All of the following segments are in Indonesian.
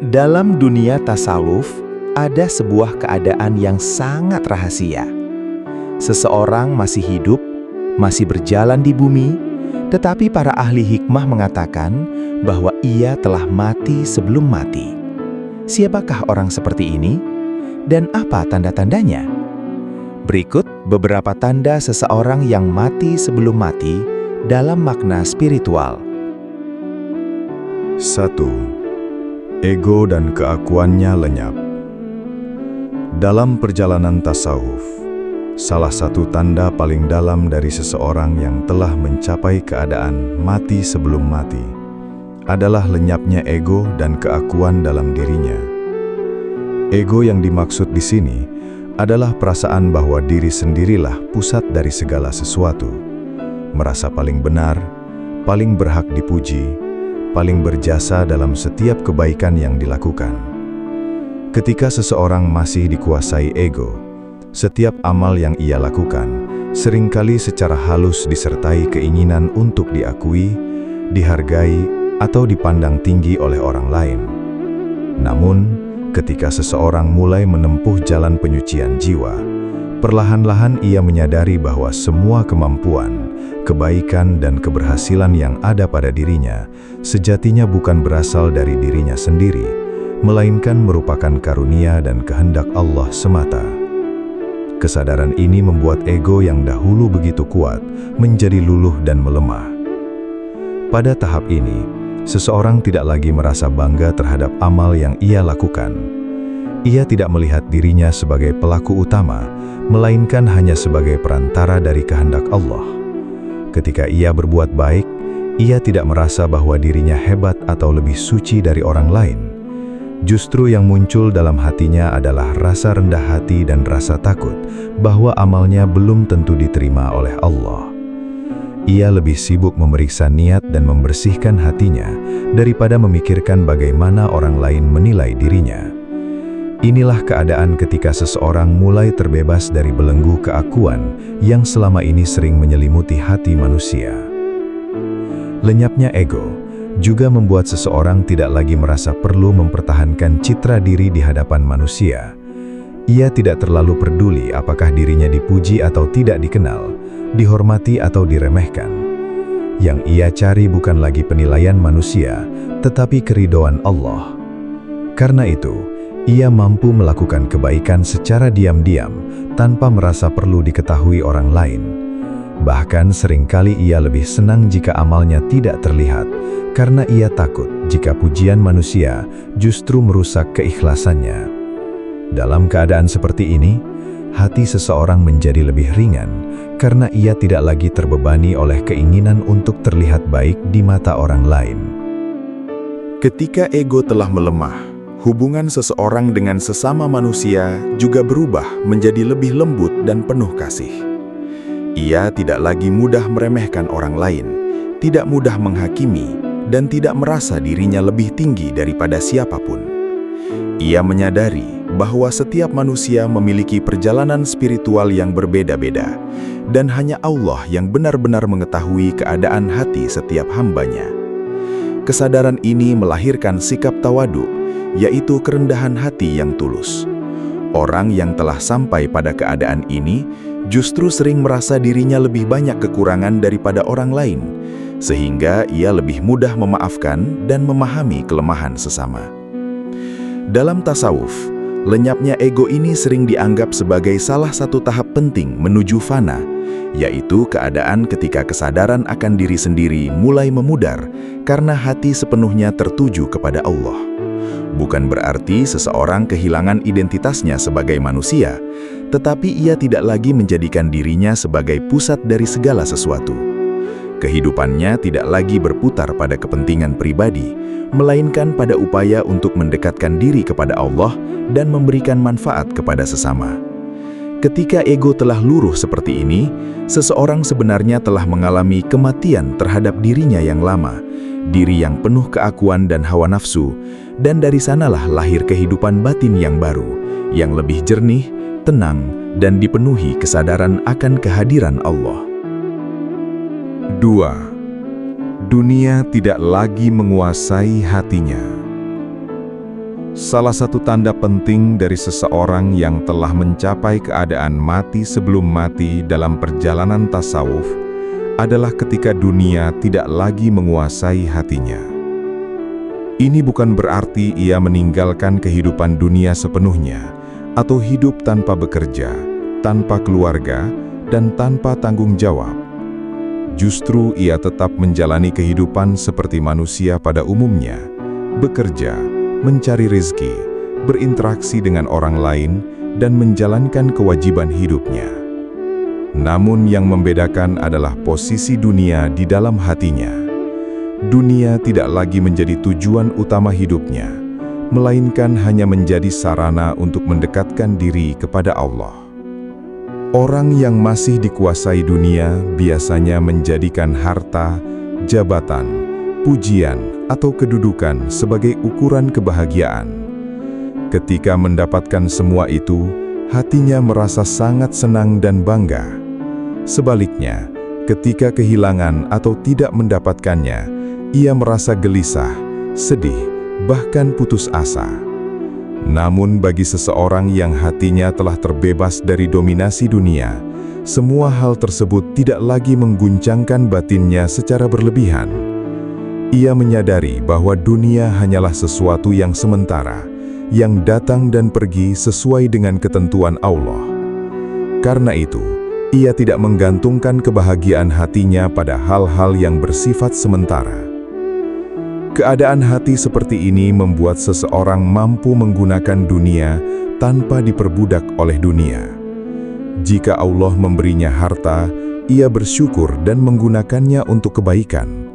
Dalam dunia tasawuf, ada sebuah keadaan yang sangat rahasia. Seseorang masih hidup, masih berjalan di bumi, tetapi para ahli hikmah mengatakan bahwa ia telah mati sebelum mati. Siapakah orang seperti ini? Dan apa tanda-tandanya? Berikut beberapa tanda seseorang yang mati sebelum mati dalam makna spiritual. 1. Ego dan keakuannya lenyap. Dalam perjalanan tasawuf, salah satu tanda paling dalam dari seseorang yang telah mencapai keadaan mati sebelum mati adalah lenyapnya ego dan keakuan dalam dirinya. Ego yang dimaksud di sini adalah perasaan bahwa diri sendirilah pusat dari segala sesuatu, merasa paling benar, paling berhak dipuji, paling berjasa dalam setiap kebaikan yang dilakukan. Ketika seseorang masih dikuasai ego, setiap amal yang ia lakukan seringkali secara halus disertai keinginan untuk diakui, dihargai, atau dipandang tinggi oleh orang lain. Namun, ketika seseorang mulai menempuh jalan penyucian jiwa, perlahan-lahan ia menyadari bahwa semua kemampuan, kebaikan, dan keberhasilan yang ada pada dirinya sejatinya bukan berasal dari dirinya sendiri, melainkan merupakan karunia dan kehendak Allah semata. Kesadaran ini membuat ego yang dahulu begitu kuat menjadi luluh dan melemah. Pada tahap ini, seseorang tidak lagi merasa bangga terhadap amal yang ia lakukan. Ia tidak melihat dirinya sebagai pelaku utama, melainkan hanya sebagai perantara dari kehendak Allah. Ketika ia berbuat baik, ia tidak merasa bahwa dirinya hebat atau lebih suci dari orang lain. Justru yang muncul dalam hatinya adalah rasa rendah hati dan rasa takut bahwa amalnya belum tentu diterima oleh Allah. Ia lebih sibuk memeriksa niat dan membersihkan hatinya daripada memikirkan bagaimana orang lain menilai dirinya. Inilah keadaan ketika seseorang mulai terbebas dari belenggu keakuan yang selama ini sering menyelimuti hati manusia. Lenyapnya ego juga membuat seseorang tidak lagi merasa perlu mempertahankan citra diri di hadapan manusia. Ia tidak terlalu peduli apakah dirinya dipuji atau tidak dikenal, dihormati atau diremehkan. Yang ia cari bukan lagi penilaian manusia, tetapi keridhaan Allah. Karena itu, ia mampu melakukan kebaikan secara diam-diam tanpa merasa perlu diketahui orang lain. Bahkan seringkali ia lebih senang jika amalnya tidak terlihat, karena ia takut jika pujian manusia justru merusak keikhlasannya. Dalam keadaan seperti ini, hati seseorang menjadi lebih ringan karena ia tidak lagi terbebani oleh keinginan untuk terlihat baik di mata orang lain. Ketika ego telah melemah, hubungan seseorang dengan sesama manusia juga berubah menjadi lebih lembut dan penuh kasih. Ia tidak lagi mudah meremehkan orang lain, tidak mudah menghakimi, dan tidak merasa dirinya lebih tinggi daripada siapapun. Ia menyadari bahwa setiap manusia memiliki perjalanan spiritual yang berbeda-beda, dan hanya Allah yang benar-benar mengetahui keadaan hati setiap hambanya. Kesadaran ini melahirkan sikap tawadu, yaitu kerendahan hati yang tulus. Orang yang telah sampai pada keadaan ini justru sering merasa dirinya lebih banyak kekurangan daripada orang lain, sehingga ia lebih mudah memaafkan dan memahami kelemahan sesama. Dalam tasawuf, lenyapnya ego ini sering dianggap sebagai salah satu tahap penting menuju fana, yaitu keadaan ketika kesadaran akan diri sendiri mulai memudar karena hati sepenuhnya tertuju kepada Allah. Bukan berarti seseorang kehilangan identitasnya sebagai manusia, tetapi ia tidak lagi menjadikan dirinya sebagai pusat dari segala sesuatu. Kehidupannya tidak lagi berputar pada kepentingan pribadi, melainkan pada upaya untuk mendekatkan diri kepada Allah dan memberikan manfaat kepada sesama. Ketika ego telah luruh seperti ini, seseorang sebenarnya telah mengalami kematian terhadap dirinya yang lama, diri yang penuh keakuan dan hawa nafsu, dan dari sanalah lahir kehidupan batin yang baru, yang lebih jernih, tenang, dan dipenuhi kesadaran akan kehadiran Allah. 2. Dunia tidak lagi menguasai hatinya. Salah satu tanda penting dari seseorang yang telah mencapai keadaan mati sebelum mati dalam perjalanan tasawuf adalah ketika dunia tidak lagi menguasai hatinya. Ini bukan berarti ia meninggalkan kehidupan dunia sepenuhnya atau hidup tanpa bekerja, tanpa keluarga, dan tanpa tanggung jawab. Justru ia tetap menjalani kehidupan seperti manusia pada umumnya, bekerja, mencari rezeki, berinteraksi dengan orang lain, dan menjalankan kewajiban hidupnya. Namun yang membedakan adalah posisi dunia di dalam hatinya. Dunia tidak lagi menjadi tujuan utama hidupnya, melainkan hanya menjadi sarana untuk mendekatkan diri kepada Allah. Orang yang masih dikuasai dunia biasanya menjadikan harta, jabatan, pujian, atau kedudukan sebagai ukuran kebahagiaan. Ketika mendapatkan semua itu, hatinya merasa sangat senang dan bangga. Sebaliknya, ketika kehilangan atau tidak mendapatkannya, ia merasa gelisah, sedih, bahkan putus asa. Namun bagi seseorang yang hatinya telah terbebas dari dominasi dunia, semua hal tersebut tidak lagi mengguncangkan batinnya secara berlebihan. Ia menyadari bahwa dunia hanyalah sesuatu yang sementara, yang datang dan pergi sesuai dengan ketentuan Allah. Karena itu, ia tidak menggantungkan kebahagiaan hatinya pada hal-hal yang bersifat sementara. Keadaan hati seperti ini membuat seseorang mampu menggunakan dunia tanpa diperbudak oleh dunia. Jika Allah memberinya harta, ia bersyukur dan menggunakannya untuk kebaikan.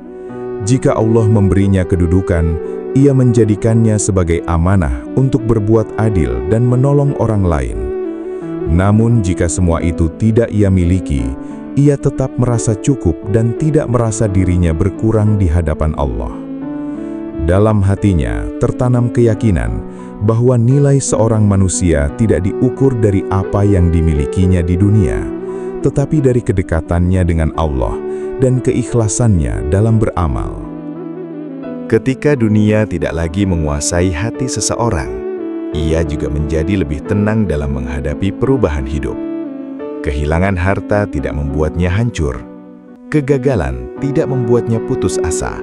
Jika Allah memberinya kedudukan, ia menjadikannya sebagai amanah untuk berbuat adil dan menolong orang lain. Namun jika semua itu tidak ia miliki, ia tetap merasa cukup dan tidak merasa dirinya berkurang di hadapan Allah. Dalam hatinya tertanam keyakinan bahwa nilai seorang manusia tidak diukur dari apa yang dimilikinya di dunia, tetapi dari kedekatannya dengan Allah dan keikhlasannya dalam beramal. Ketika dunia tidak lagi menguasai hati seseorang, ia juga menjadi lebih tenang dalam menghadapi perubahan hidup. Kehilangan harta tidak membuatnya hancur, kegagalan tidak membuatnya putus asa,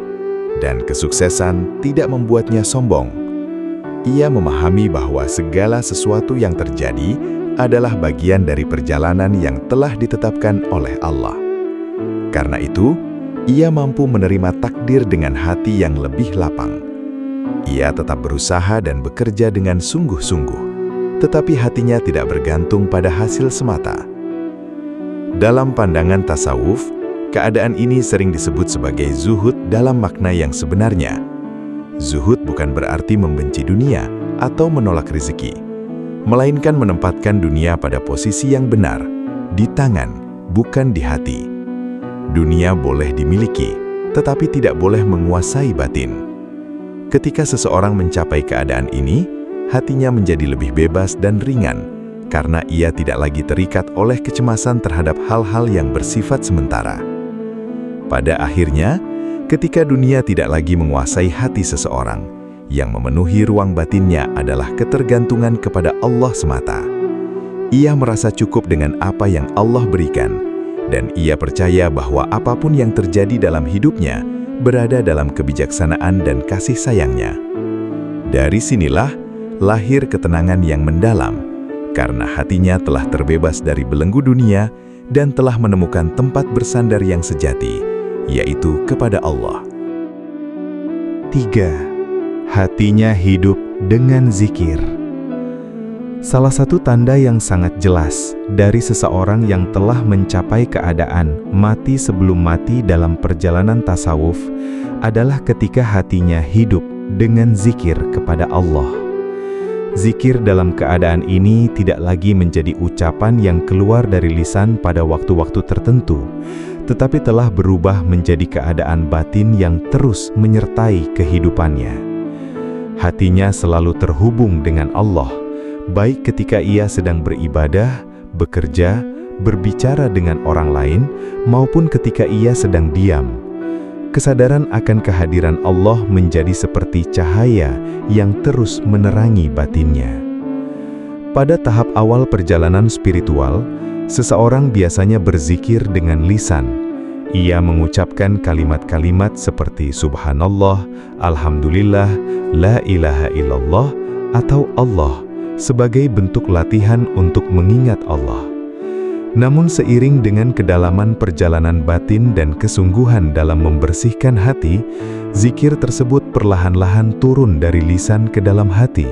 dan kesuksesan tidak membuatnya sombong. Ia memahami bahwa segala sesuatu yang terjadi adalah bagian dari perjalanan yang telah ditetapkan oleh Allah. Karena itu, ia mampu menerima takdir dengan hati yang lebih lapang. Ia tetap berusaha dan bekerja dengan sungguh-sungguh, tetapi hatinya tidak bergantung pada hasil semata. Dalam pandangan tasawuf, keadaan ini sering disebut sebagai zuhud dalam makna yang sebenarnya. Zuhud bukan berarti membenci dunia atau menolak rezeki, melainkan menempatkan dunia pada posisi yang benar, di tangan, bukan di hati. Dunia boleh dimiliki, tetapi tidak boleh menguasai batin. Ketika seseorang mencapai keadaan ini, hatinya menjadi lebih bebas dan ringan, karena ia tidak lagi terikat oleh kecemasan terhadap hal-hal yang bersifat sementara. Pada akhirnya, ketika dunia tidak lagi menguasai hati seseorang, yang memenuhi ruang batinnya adalah ketergantungan kepada Allah semata. Ia merasa cukup dengan apa yang Allah berikan, dan ia percaya bahwa apapun yang terjadi dalam hidupnya berada dalam kebijaksanaan dan kasih sayangnya. Dari sinilah lahir ketenangan yang mendalam, karena hatinya telah terbebas dari belenggu dunia dan telah menemukan tempat bersandar yang sejati, yaitu kepada Allah. 3. Hatinya hidup dengan zikir. Salah satu tanda yang sangat jelas dari seseorang yang telah mencapai keadaan mati sebelum mati dalam perjalanan tasawuf adalah ketika hatinya hidup dengan zikir kepada Allah. Zikir dalam keadaan ini tidak lagi menjadi ucapan yang keluar dari lisan pada waktu-waktu tertentu, tetapi telah berubah menjadi keadaan batin yang terus menyertai kehidupannya. Hatinya selalu terhubung dengan Allah, baik ketika ia sedang beribadah, bekerja, berbicara dengan orang lain, maupun ketika ia sedang diam. Kesadaran akan kehadiran Allah menjadi seperti cahaya yang terus menerangi batinnya. Pada tahap awal perjalanan spiritual, seseorang biasanya berzikir dengan lisan. Ia mengucapkan kalimat-kalimat seperti Subhanallah, Alhamdulillah, La ilaha illallah, atau Allah sebagai bentuk latihan untuk mengingat Allah. Namun seiring dengan kedalaman perjalanan batin dan kesungguhan dalam membersihkan hati, zikir tersebut perlahan-lahan turun dari lisan ke dalam hati.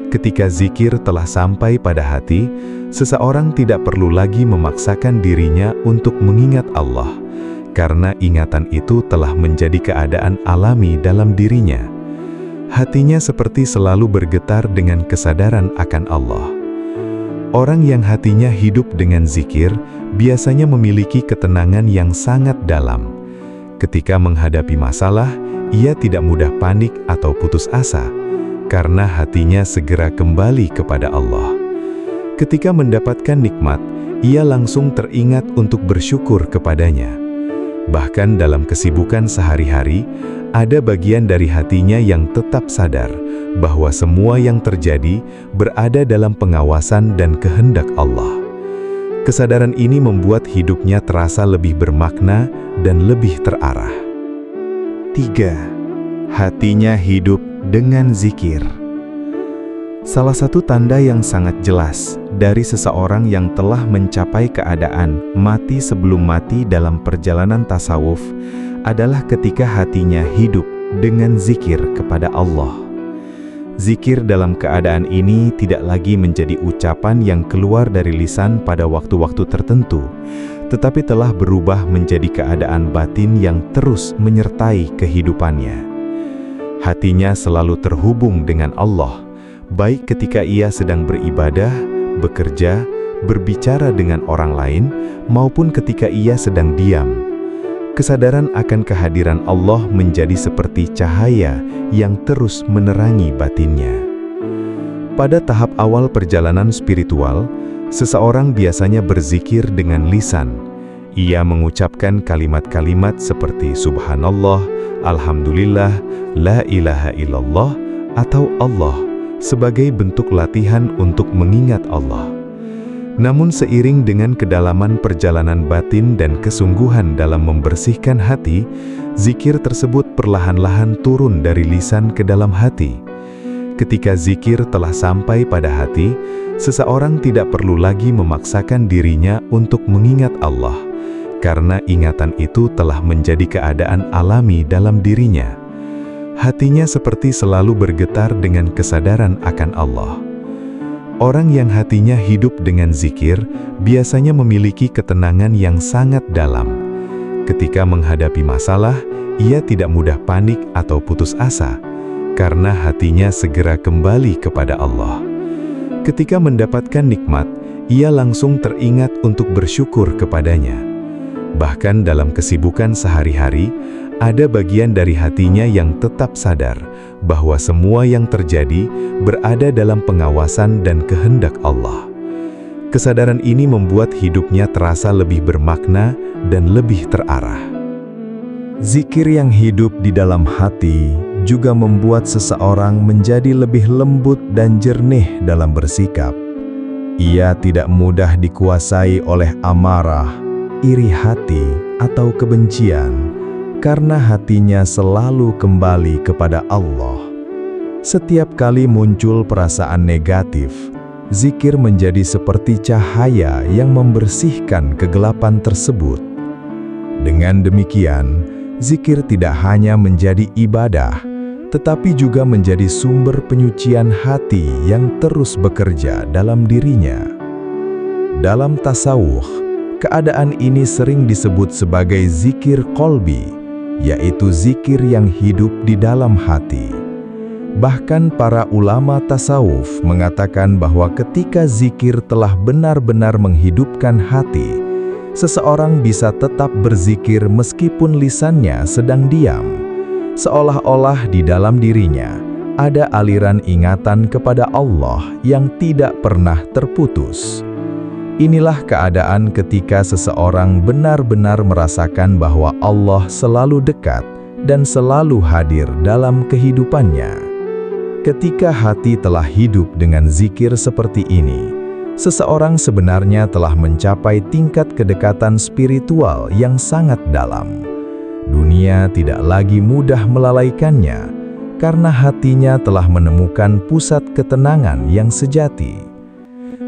Ketika zikir telah sampai pada hati, seseorang tidak perlu lagi memaksakan dirinya untuk mengingat Allah, karena ingatan itu telah menjadi keadaan alami dalam dirinya. Hatinya seperti selalu bergetar dengan kesadaran akan Allah. Orang yang hatinya hidup dengan zikir biasanya memiliki ketenangan yang sangat dalam. Ketika menghadapi masalah, ia tidak mudah panik atau putus asa, karena hatinya segera kembali kepada Allah. Ketika mendapatkan nikmat, ia langsung teringat untuk bersyukur kepadanya. Bahkan dalam kesibukan sehari-hari, ada bagian dari hatinya yang tetap sadar bahwa semua yang terjadi berada dalam pengawasan dan kehendak Allah. Kesadaran ini membuat hidupnya terasa lebih bermakna dan lebih terarah. 3. Hatinya hidup dengan zikir. Salah satu tanda yang sangat jelas dari seseorang yang telah mencapai keadaan mati sebelum mati dalam perjalanan tasawuf adalah ketika hatinya hidup dengan zikir kepada Allah. Zikir dalam keadaan ini tidak lagi menjadi ucapan yang keluar dari lisan pada waktu-waktu tertentu, tetapi telah berubah menjadi keadaan batin yang terus menyertai kehidupannya. Hatinya selalu terhubung dengan Allah, baik ketika ia sedang beribadah, bekerja, berbicara dengan orang lain, maupun ketika ia sedang diam. Kesadaran akan kehadiran Allah menjadi seperti cahaya yang terus menerangi batinnya. Pada tahap awal perjalanan spiritual, seseorang biasanya berzikir dengan lisan. Ia mengucapkan kalimat-kalimat seperti Subhanallah, Alhamdulillah, La ilaha illallah, atau Allah sebagai bentuk latihan untuk mengingat Allah. Namun seiring dengan kedalaman perjalanan batin dan kesungguhan dalam membersihkan hati, zikir tersebut perlahan-lahan turun dari lisan ke dalam hati. Ketika zikir telah sampai pada hati, seseorang tidak perlu lagi memaksakan dirinya untuk mengingat Allah, karena ingatan itu telah menjadi keadaan alami dalam dirinya. Hatinya seperti selalu bergetar dengan kesadaran akan Allah. Orang yang hatinya hidup dengan zikir biasanya memiliki ketenangan yang sangat dalam. Ketika menghadapi masalah, ia tidak mudah panik atau putus asa, karena hatinya segera kembali kepada Allah. Ketika mendapatkan nikmat, ia langsung teringat untuk bersyukur kepadanya. Bahkan dalam kesibukan sehari-hari, ada bagian dari hatinya yang tetap sadar bahwa semua yang terjadi berada dalam pengawasan dan kehendak Allah. Kesadaran ini membuat hidupnya terasa lebih bermakna dan lebih terarah. Zikir yang hidup di dalam hati juga membuat seseorang menjadi lebih lembut dan jernih dalam bersikap. Ia tidak mudah dikuasai oleh amarah, iri hati, atau kebencian, karena hatinya selalu kembali kepada Allah. Setiap kali muncul perasaan negatif, zikir menjadi seperti cahaya yang membersihkan kegelapan tersebut. Dengan demikian, zikir tidak hanya menjadi ibadah, tetapi juga menjadi sumber penyucian hati yang terus bekerja dalam dirinya. Dalam tasawuf, keadaan ini sering disebut sebagai zikir qalbi, yaitu zikir yang hidup di dalam hati. Bahkan para ulama tasawuf mengatakan bahwa ketika zikir telah benar-benar menghidupkan hati, seseorang bisa tetap berzikir meskipun lisannya sedang diam, seolah-olah di dalam dirinya ada aliran ingatan kepada Allah yang tidak pernah terputus. Inilah keadaan ketika seseorang benar-benar merasakan bahwa Allah selalu dekat dan selalu hadir dalam kehidupannya. Ketika hati telah hidup dengan zikir seperti ini, seseorang sebenarnya telah mencapai tingkat kedekatan spiritual yang sangat dalam. Dunia tidak lagi mudah melalaikannya, karena hatinya telah menemukan pusat ketenangan yang sejati.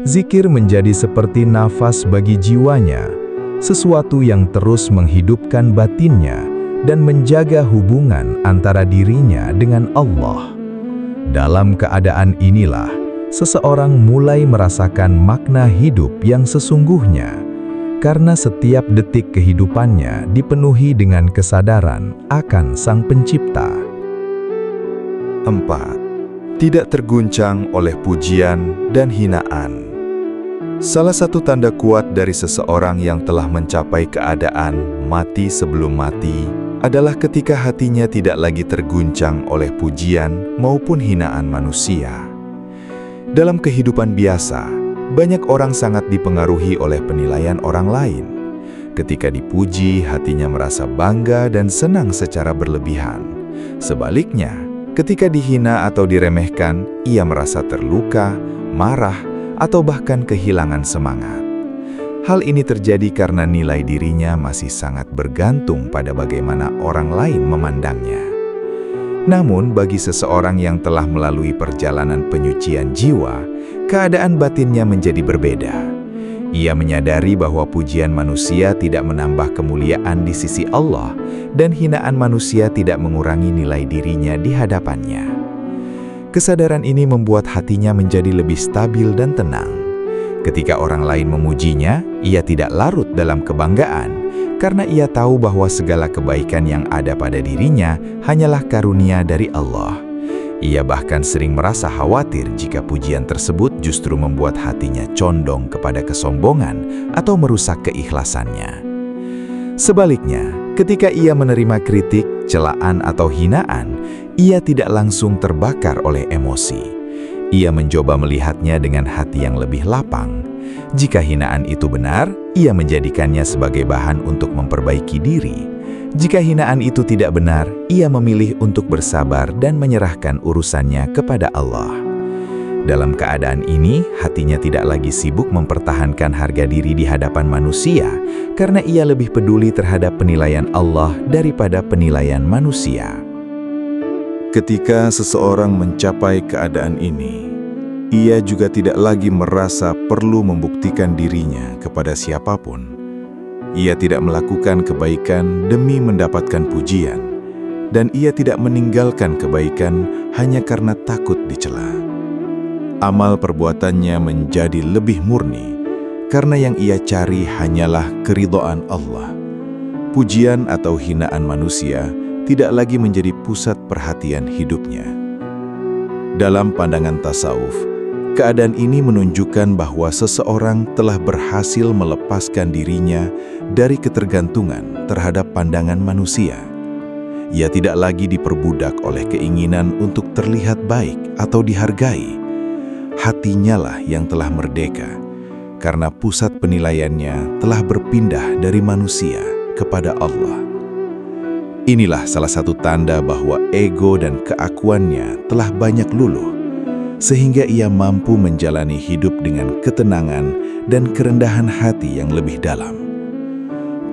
Zikir menjadi seperti nafas bagi jiwanya, sesuatu yang terus menghidupkan batinnya dan menjaga hubungan antara dirinya dengan Allah. Dalam keadaan inilah, seseorang mulai merasakan makna hidup yang sesungguhnya, karena setiap detik kehidupannya dipenuhi dengan kesadaran akan Sang Pencipta. 4. Tidak terguncang oleh pujian dan hinaan. Salah satu tanda kuat dari seseorang yang telah mencapai keadaan mati sebelum mati adalah ketika hatinya tidak lagi terguncang oleh pujian maupun hinaan manusia. Dalam kehidupan biasa, banyak orang sangat dipengaruhi oleh penilaian orang lain. Ketika dipuji, hatinya merasa bangga dan senang secara berlebihan. Sebaliknya, ketika dihina atau diremehkan, ia merasa terluka, marah, atau bahkan kehilangan semangat. Hal ini terjadi karena nilai dirinya masih sangat bergantung pada bagaimana orang lain memandangnya. Namun, bagi seseorang yang telah melalui perjalanan penyucian jiwa, keadaan batinnya menjadi berbeda. Ia menyadari bahwa pujian manusia tidak menambah kemuliaan di sisi Allah, dan hinaan manusia tidak mengurangi nilai dirinya di hadapannya. Kesadaran ini membuat hatinya menjadi lebih stabil dan tenang. Ketika orang lain memujinya, ia tidak larut dalam kebanggaan, karena ia tahu bahwa segala kebaikan yang ada pada dirinya hanyalah karunia dari Allah. Ia bahkan sering merasa khawatir jika pujian tersebut justru membuat hatinya condong kepada kesombongan atau merusak keikhlasannya. Sebaliknya, ketika ia menerima kritik, celaan atau hinaan, ia tidak langsung terbakar oleh emosi. Ia mencoba melihatnya dengan hati yang lebih lapang. Jika hinaan itu benar, ia menjadikannya sebagai bahan untuk memperbaiki diri. Jika hinaan itu tidak benar, ia memilih untuk bersabar dan menyerahkan urusannya kepada Allah. Dalam keadaan ini, hatinya tidak lagi sibuk mempertahankan harga diri di hadapan manusia, karena ia lebih peduli terhadap penilaian Allah daripada penilaian manusia. Ketika seseorang mencapai keadaan ini, ia juga tidak lagi merasa perlu membuktikan dirinya kepada siapapun. Ia tidak melakukan kebaikan demi mendapatkan pujian, dan ia tidak meninggalkan kebaikan hanya karena takut dicela. Amal perbuatannya menjadi lebih murni, karena yang ia cari hanyalah keridhaan Allah. Pujian atau hinaan manusia tidak lagi menjadi pusat perhatian hidupnya. Dalam pandangan tasawuf, keadaan ini menunjukkan bahwa seseorang telah berhasil melepaskan dirinya dari ketergantungan terhadap pandangan manusia. Ia tidak lagi diperbudak oleh keinginan untuk terlihat baik atau dihargai. Hatinya lah yang telah merdeka, karena pusat penilaiannya telah berpindah dari manusia kepada Allah. Inilah salah satu tanda bahwa ego dan keakuannya telah banyak luluh, sehingga ia mampu menjalani hidup dengan ketenangan dan kerendahan hati yang lebih dalam.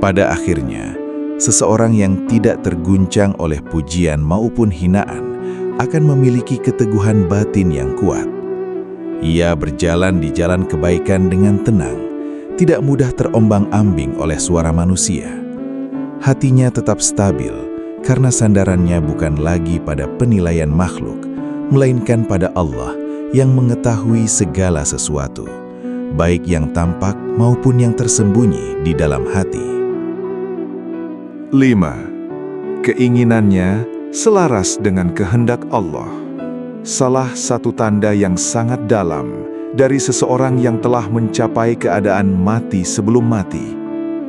Pada akhirnya, seseorang yang tidak terguncang oleh pujian maupun hinaan akan memiliki keteguhan batin yang kuat. Ia berjalan di jalan kebaikan dengan tenang, tidak mudah terombang-ambing oleh suara manusia. Hatinya tetap stabil, karena sandarannya bukan lagi pada penilaian makhluk, melainkan pada Allah yang mengetahui segala sesuatu, baik yang tampak maupun yang tersembunyi di dalam hati. 5. Keinginannya selaras dengan kehendak Allah. Salah satu tanda yang sangat dalam dari seseorang yang telah mencapai keadaan mati sebelum mati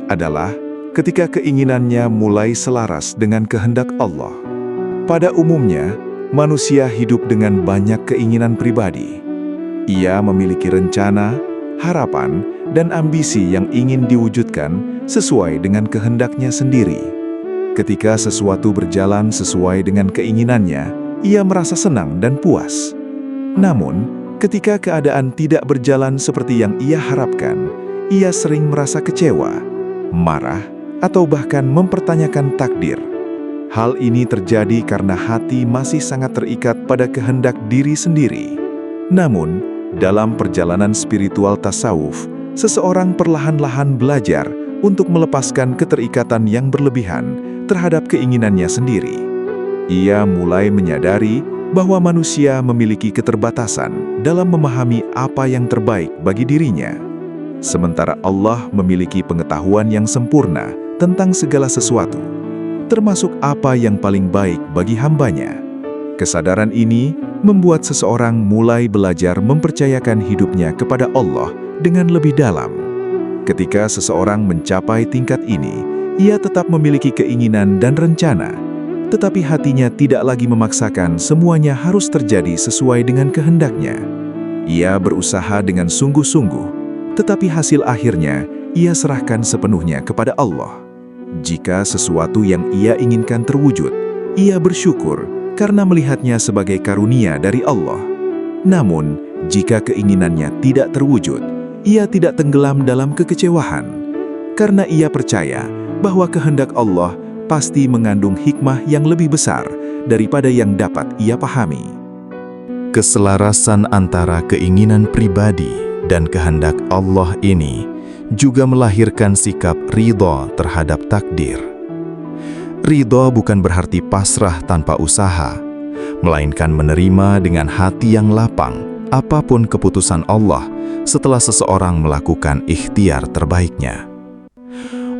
adalah ketika keinginannya mulai selaras dengan kehendak Allah. Pada umumnya, manusia hidup dengan banyak keinginan pribadi. Ia memiliki rencana, harapan, dan ambisi yang ingin diwujudkan sesuai dengan kehendaknya sendiri. Ketika sesuatu berjalan sesuai dengan keinginannya, ia merasa senang dan puas. Namun, ketika keadaan tidak berjalan seperti yang ia harapkan, ia sering merasa kecewa, marah, atau bahkan mempertanyakan takdir. Hal ini terjadi karena hati masih sangat terikat pada kehendak diri sendiri. Namun, dalam perjalanan spiritual tasawuf, seseorang perlahan-lahan belajar untuk melepaskan keterikatan yang berlebihan terhadap keinginannya sendiri. Ia mulai menyadari bahwa manusia memiliki keterbatasan dalam memahami apa yang terbaik bagi dirinya. Sementara Allah memiliki pengetahuan yang sempurna tentang segala sesuatu, termasuk apa yang paling baik bagi hambanya. Kesadaran ini membuat seseorang mulai belajar mempercayakan hidupnya kepada Allah dengan lebih dalam. Ketika seseorang mencapai tingkat ini, ia tetap memiliki keinginan dan rencana, tetapi hatinya tidak lagi memaksakan semuanya harus terjadi sesuai dengan kehendaknya. Ia berusaha dengan sungguh-sungguh, tetapi hasil akhirnya ia serahkan sepenuhnya kepada Allah. Jika sesuatu yang ia inginkan terwujud, ia bersyukur karena melihatnya sebagai karunia dari Allah. Namun, jika keinginannya tidak terwujud, ia tidak tenggelam dalam kekecewaan, karena ia percaya bahwa kehendak Allah pasti mengandung hikmah yang lebih besar daripada yang dapat ia pahami. Keselarasan antara keinginan pribadi dan kehendak Allah ini juga melahirkan sikap ridha terhadap takdir. Ridha bukan berarti pasrah tanpa usaha, melainkan menerima dengan hati yang lapang apapun keputusan Allah setelah seseorang melakukan ikhtiar terbaiknya.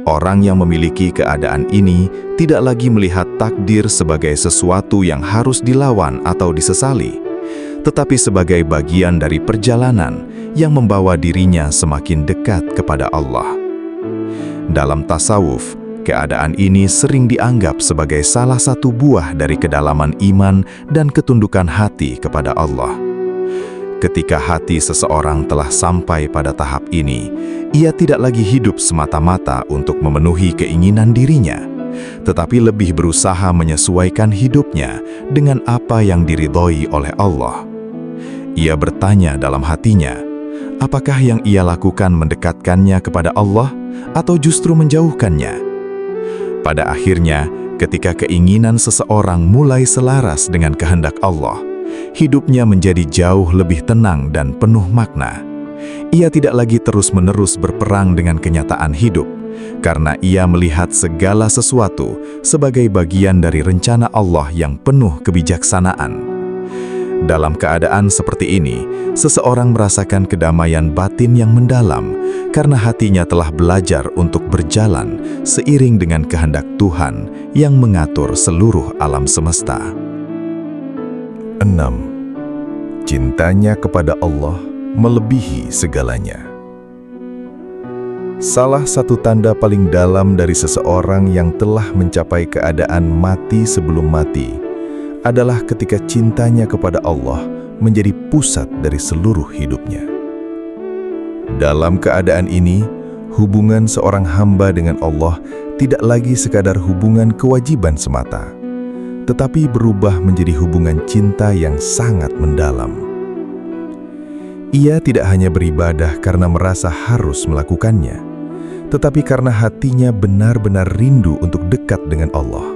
Orang yang memiliki keadaan ini tidak lagi melihat takdir sebagai sesuatu yang harus dilawan atau disesali, tetapi sebagai bagian dari perjalanan yang membawa dirinya semakin dekat kepada Allah. Dalam tasawuf, keadaan ini sering dianggap sebagai salah satu buah dari kedalaman iman dan ketundukan hati kepada Allah. Ketika hati seseorang telah sampai pada tahap ini, ia tidak lagi hidup semata-mata untuk memenuhi keinginan dirinya, tetapi lebih berusaha menyesuaikan hidupnya dengan apa yang diridhoi oleh Allah. Ia bertanya dalam hatinya, apakah yang ia lakukan mendekatkannya kepada Allah atau justru menjauhkannya? Pada akhirnya, ketika keinginan seseorang mulai selaras dengan kehendak Allah, hidupnya menjadi jauh lebih tenang dan penuh makna. Ia tidak lagi terus-menerus berperang dengan kenyataan hidup, karena ia melihat segala sesuatu sebagai bagian dari rencana Allah yang penuh kebijaksanaan. Dalam keadaan seperti ini, seseorang merasakan kedamaian batin yang mendalam karena hatinya telah belajar untuk berjalan seiring dengan kehendak Tuhan yang mengatur seluruh alam semesta. 6. Cintanya kepada Allah melebihi segalanya. Salah satu tanda paling dalam dari seseorang yang telah mencapai keadaan mati sebelum mati adalah ketika cintanya kepada Allah menjadi pusat dari seluruh hidupnya. Dalam keadaan ini, hubungan seorang hamba dengan Allah tidak lagi sekadar hubungan kewajiban semata, tetapi berubah menjadi hubungan cinta yang sangat mendalam. Ia tidak hanya beribadah karena merasa harus melakukannya, tetapi karena hatinya benar-benar rindu untuk dekat dengan Allah.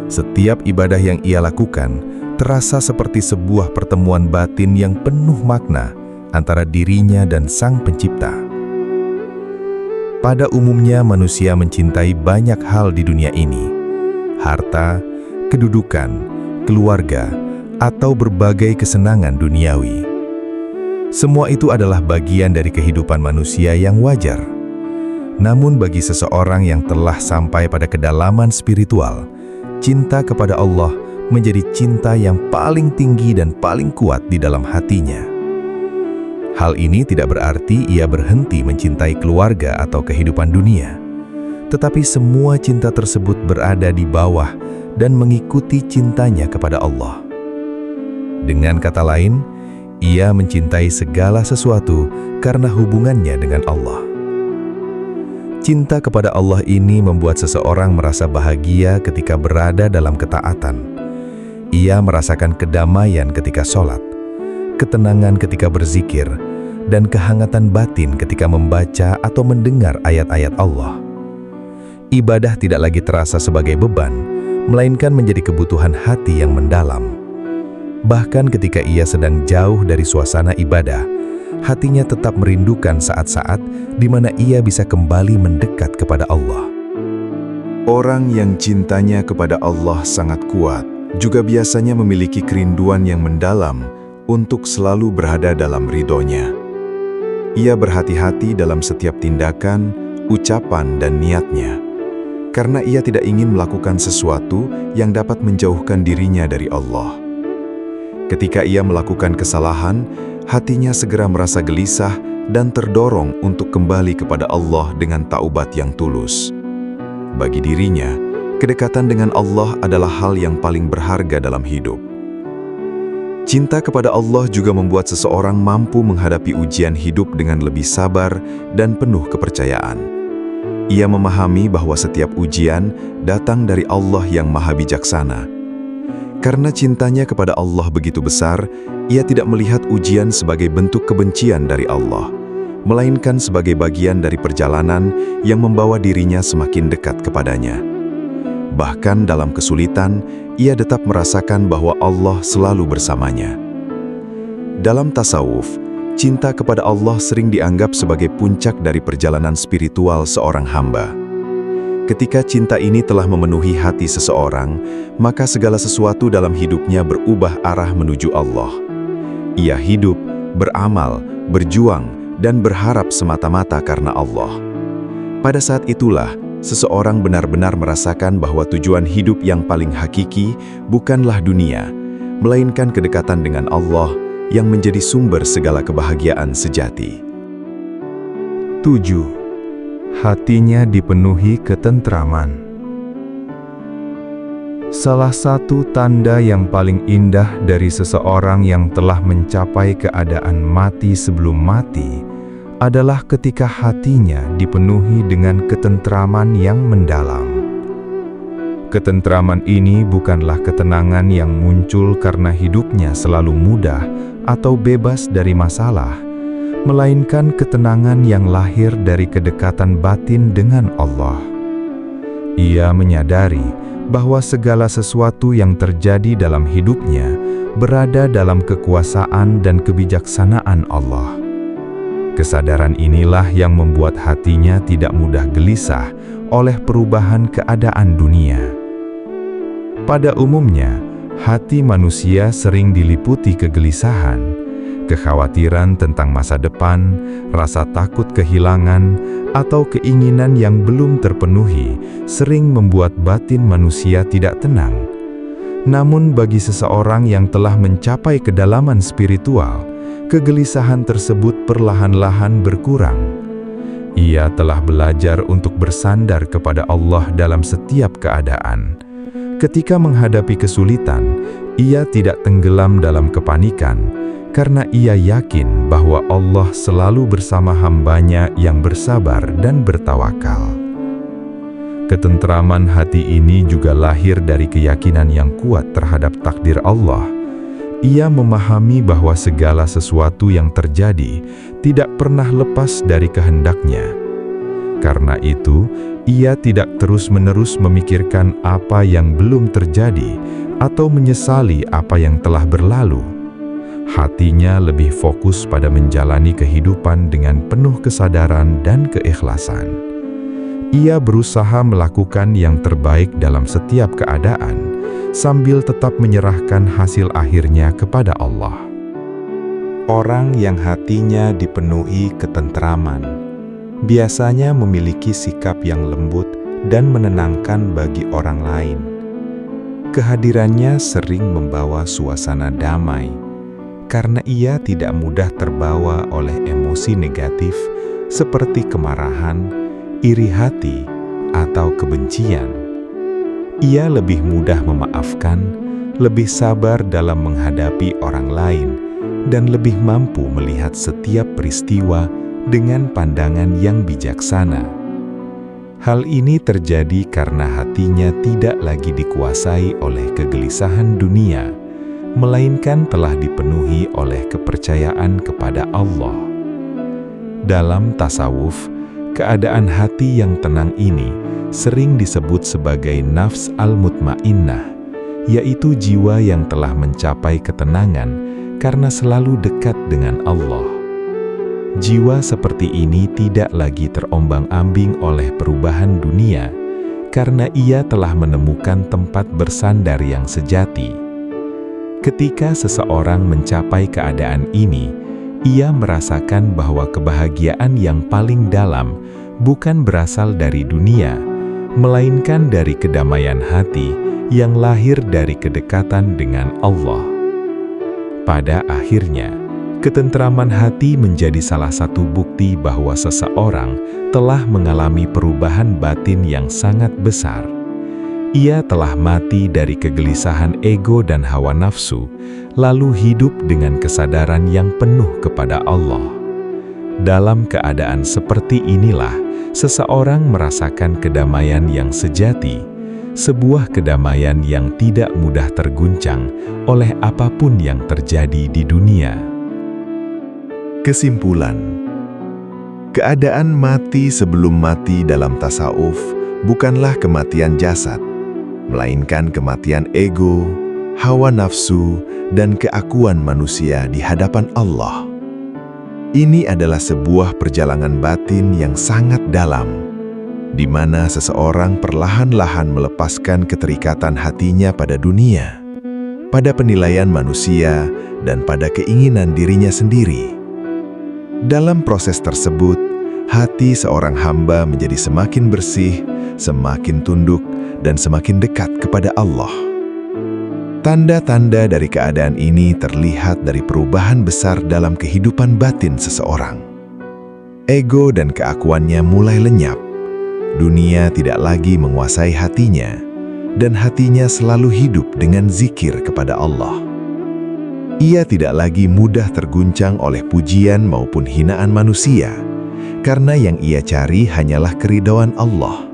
Setiap ibadah yang ia lakukan terasa seperti sebuah pertemuan batin yang penuh makna antara dirinya dan Sang Pencipta. Pada umumnya manusia mencintai banyak hal di dunia ini, harta, kedudukan, keluarga, atau berbagai kesenangan duniawi. Semua itu adalah bagian dari kehidupan manusia yang wajar. Namun bagi seseorang yang telah sampai pada kedalaman spiritual, cinta kepada Allah menjadi cinta yang paling tinggi dan paling kuat di dalam hatinya. Hal ini tidak berarti ia berhenti mencintai keluarga atau kehidupan dunia, tetapi semua cinta tersebut berada di bawah dan mengikuti cintanya kepada Allah. Dengan kata lain, Ia mencintai segala sesuatu karena hubungannya dengan Allah. Cinta kepada Allah ini membuat seseorang merasa bahagia ketika berada dalam ketaatan. Ia merasakan kedamaian ketika sholat, ketenangan ketika berzikir, dan kehangatan batin ketika membaca atau mendengar ayat-ayat Allah. Ibadah tidak lagi terasa sebagai beban, melainkan menjadi kebutuhan hati yang mendalam. Bahkan ketika ia sedang jauh dari suasana ibadah, hatinya tetap merindukan saat-saat di mana ia bisa kembali mendekat kepada Allah. Orang yang cintanya kepada Allah sangat kuat, juga biasanya memiliki kerinduan yang mendalam untuk selalu berada dalam ridho-Nya. Ia berhati-hati dalam setiap tindakan, ucapan, dan niatnya, karena ia tidak ingin melakukan sesuatu yang dapat menjauhkan dirinya dari Allah. Ketika ia melakukan kesalahan, hatinya segera merasa gelisah dan terdorong untuk kembali kepada Allah dengan taubat yang tulus. Bagi dirinya, kedekatan dengan Allah adalah hal yang paling berharga dalam hidup. Cinta kepada Allah juga membuat seseorang mampu menghadapi ujian hidup dengan lebih sabar dan penuh kepercayaan. Ia memahami bahwa setiap ujian datang dari Allah yang Maha Bijaksana. Karena cintanya kepada Allah begitu besar, ia tidak melihat ujian sebagai bentuk kebencian dari Allah, melainkan sebagai bagian dari perjalanan yang membawa dirinya semakin dekat kepadanya. Bahkan dalam kesulitan, ia tetap merasakan bahwa Allah selalu bersamanya. Dalam tasawuf, cinta kepada Allah sering dianggap sebagai puncak dari perjalanan spiritual seorang hamba. Ketika cinta ini telah memenuhi hati seseorang, maka segala sesuatu dalam hidupnya berubah arah menuju Allah. Ia hidup, beramal, berjuang, dan berharap semata-mata karena Allah. Pada saat itulah, seseorang benar-benar merasakan bahwa tujuan hidup yang paling hakiki bukanlah dunia, melainkan kedekatan dengan Allah yang menjadi sumber segala kebahagiaan sejati. 7. Hatinya dipenuhi ketentraman. Salah satu tanda yang paling indah dari seseorang yang telah mencapai keadaan mati sebelum mati adalah ketika hatinya dipenuhi dengan ketentraman yang mendalam. Ketentraman ini bukanlah ketenangan yang muncul karena hidupnya selalu mudah atau bebas dari masalah, melainkan ketenangan yang lahir dari kedekatan batin dengan Allah. Ia menyadari bahwa segala sesuatu yang terjadi dalam hidupnya berada dalam kekuasaan dan kebijaksanaan Allah. Kesadaran inilah yang membuat hatinya tidak mudah gelisah oleh perubahan keadaan dunia. Pada umumnya, hati manusia sering diliputi kegelisahan, kekhawatiran tentang masa depan, rasa takut kehilangan, atau keinginan yang belum terpenuhi sering membuat batin manusia tidak tenang. Namun bagi seseorang yang telah mencapai kedalaman spiritual, kegelisahan tersebut perlahan-lahan berkurang. Ia telah belajar untuk bersandar kepada Allah dalam setiap keadaan. Ketika menghadapi kesulitan, ia tidak tenggelam dalam kepanikan, karena ia yakin bahwa Allah selalu bersama hamba-Nya yang bersabar dan bertawakal. Ketentraman hati ini juga lahir dari keyakinan yang kuat terhadap takdir Allah. Ia memahami bahwa segala sesuatu yang terjadi tidak pernah lepas dari kehendak-Nya. Karena itu, ia tidak terus-menerus memikirkan apa yang belum terjadi atau menyesali apa yang telah berlalu. Hatinya lebih fokus pada menjalani kehidupan dengan penuh kesadaran dan keikhlasan. Ia berusaha melakukan yang terbaik dalam setiap keadaan, sambil tetap menyerahkan hasil akhirnya kepada Allah. Orang yang hatinya dipenuhi ketentraman biasanya memiliki sikap yang lembut dan menenangkan bagi orang lain. Kehadirannya sering membawa suasana damai, karena ia tidak mudah terbawa oleh emosi negatif seperti kemarahan, iri hati, atau kebencian. Ia lebih mudah memaafkan, lebih sabar dalam menghadapi orang lain, dan lebih mampu melihat setiap peristiwa dengan pandangan yang bijaksana. Hal ini terjadi karena hatinya tidak lagi dikuasai oleh kegelisahan dunia, melainkan telah dipenuhi oleh kepercayaan kepada Allah. Dalam tasawuf, keadaan hati yang tenang ini sering disebut sebagai nafs al-mutmainnah, yaitu jiwa yang telah mencapai ketenangan karena selalu dekat dengan Allah. Jiwa seperti ini tidak lagi terombang-ambing oleh perubahan dunia, karena ia telah menemukan tempat bersandar yang sejati. Ketika seseorang mencapai keadaan ini, ia merasakan bahwa kebahagiaan yang paling dalam bukan berasal dari dunia, melainkan dari kedamaian hati yang lahir dari kedekatan dengan Allah. Pada akhirnya, ketentraman hati menjadi salah satu bukti bahwa seseorang telah mengalami perubahan batin yang sangat besar. Ia telah mati dari kegelisahan ego dan hawa nafsu, lalu hidup dengan kesadaran yang penuh kepada Allah. Dalam keadaan seperti inilah, seseorang merasakan kedamaian yang sejati, sebuah kedamaian yang tidak mudah terguncang oleh apapun yang terjadi di dunia. Kesimpulan, keadaan mati sebelum mati dalam tasawuf bukanlah kematian jasad, melainkan kematian ego, hawa nafsu, dan keakuan manusia di hadapan Allah. Ini adalah sebuah perjalanan batin yang sangat dalam, di mana seseorang perlahan-lahan melepaskan keterikatan hatinya pada dunia, pada penilaian manusia, dan pada keinginan dirinya sendiri. Dalam proses tersebut, hati seorang hamba menjadi semakin bersih, semakin tunduk, dan semakin dekat kepada Allah. Tanda-tanda dari keadaan ini terlihat dari perubahan besar dalam kehidupan batin seseorang. Ego dan keakuannya mulai lenyap. Dunia tidak lagi menguasai hatinya, dan hatinya selalu hidup dengan zikir kepada Allah. Ia tidak lagi mudah terguncang oleh pujian maupun hinaan manusia, karena yang ia cari hanyalah keridhaan Allah.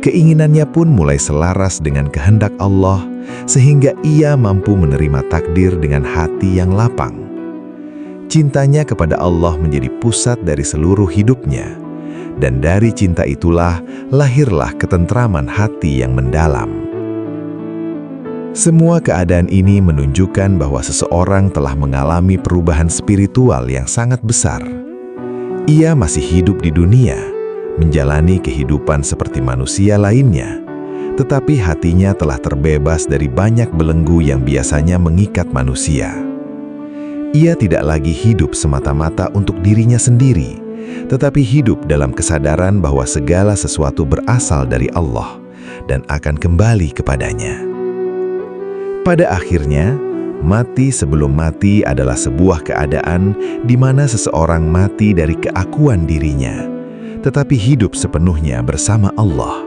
Keinginannya pun mulai selaras dengan kehendak Allah, sehingga ia mampu menerima takdir dengan hati yang lapang. Cintanya kepada Allah menjadi pusat dari seluruh hidupnya, dan dari cinta itulah lahirlah ketentraman hati yang mendalam. Semua keadaan ini menunjukkan bahwa seseorang telah mengalami perubahan spiritual yang sangat besar. Ia masih hidup di dunia, menjalani kehidupan seperti manusia lainnya, tetapi hatinya telah terbebas dari banyak belenggu yang biasanya mengikat manusia. Ia tidak lagi hidup semata-mata untuk dirinya sendiri, tetapi hidup dalam kesadaran bahwa segala sesuatu berasal dari Allah dan akan kembali kepadanya. Pada akhirnya, mati sebelum mati adalah sebuah keadaan di mana seseorang mati dari keakuan dirinya, tetapi hidup sepenuhnya bersama Allah.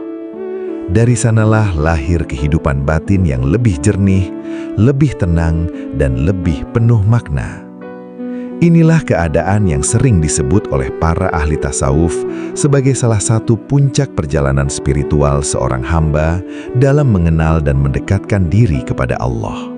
Dari sanalah lahir kehidupan batin yang lebih jernih, lebih tenang, dan lebih penuh makna. Inilah keadaan yang sering disebut oleh para ahli tasawuf sebagai salah satu puncak perjalanan spiritual seorang hamba dalam mengenal dan mendekatkan diri kepada Allah.